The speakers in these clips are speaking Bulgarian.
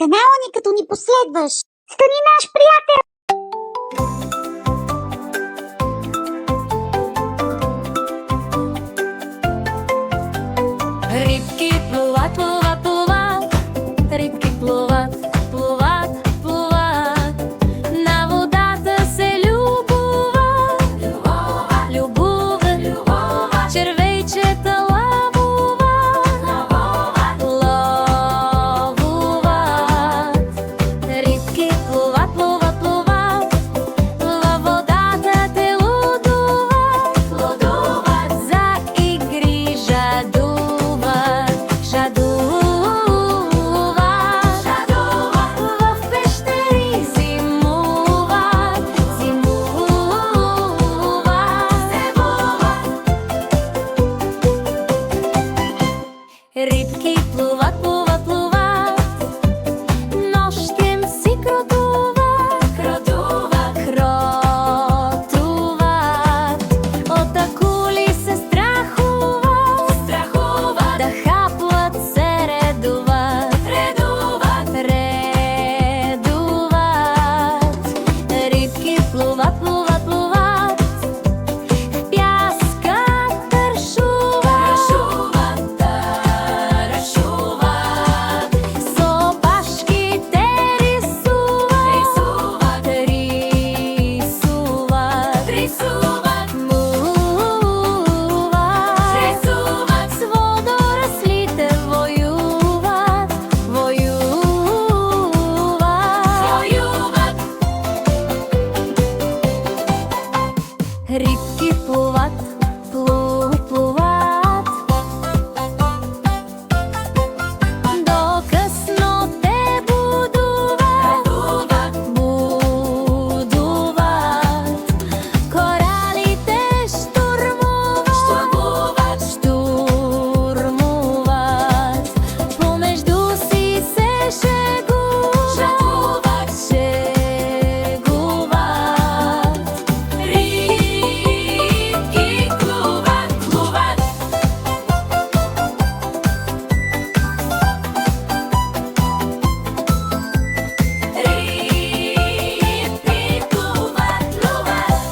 канала ни като ни последваш. Стани наш приятел! Рибки плуват, плуват, плуват, рибки плуват, плуват, плуват, на водата се любуват, любуват, любуват, червейчета лавуват, лавуват, рибки плуват, плуват, плуват, във водата те лудуват, лудуват, за игри жадуват, жадуват, жадуват, в пещери зимуват, зимуват, зимуват. Рибки плуват, плуват, плуват, нощем си кротуват, кротуват, кротуват, от акули се страхуват, страхуват, да хапват се редуват, редуват, редуват. Рибки плуват, плуват, плуват, в пяска тършуват, тършуват, с опашките рисуват, рисуват, рисуват, муват, рисуват, с водораслите воюват, воюват, воюват. Рибки плуват, плуват, до късно те будуват, будуват, коралите штурмуват, штурмуват, помежду си се шегуват, шегуват. Рибки плуват, плуват. Рибки плуват, плуват.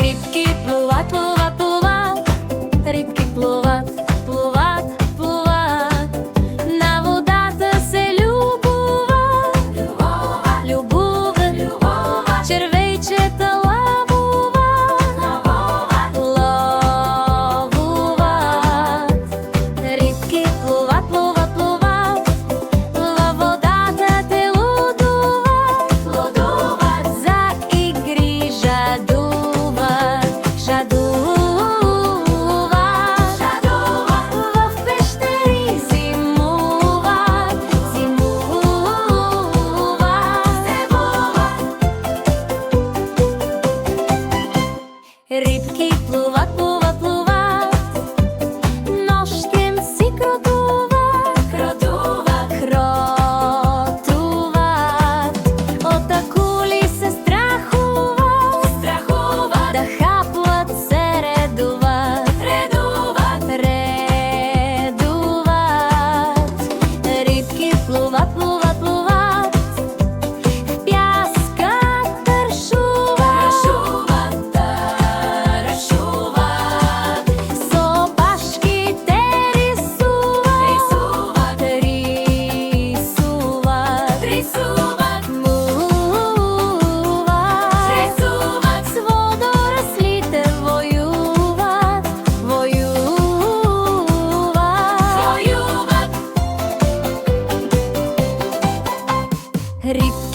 Рибки плуват, плуват, плуват, рибки плуват, плуват, плуват, на водата се любуват, любуват, любуват, червейчета лавуват, лавуват, рибки плуват, плуват, плуват, във водата те лудуват, лудуват, за игри жадуват, жадуват, жадуват, в пещери зимуват, зимуват, зимуват. Рибки плуват, плуват, плуват, нощем си кротуват, кротуват, кротуват, от акули се страхуват, страхуват, да хапват се редуват, редуват, редуват. Рибки плуват, плуват, плуват, в пяска тършуват, тършуват, с опашките рисуват, рисуват, рисуват, муват, рисуват, с водораслите воюват, воюват, воюват. Рибки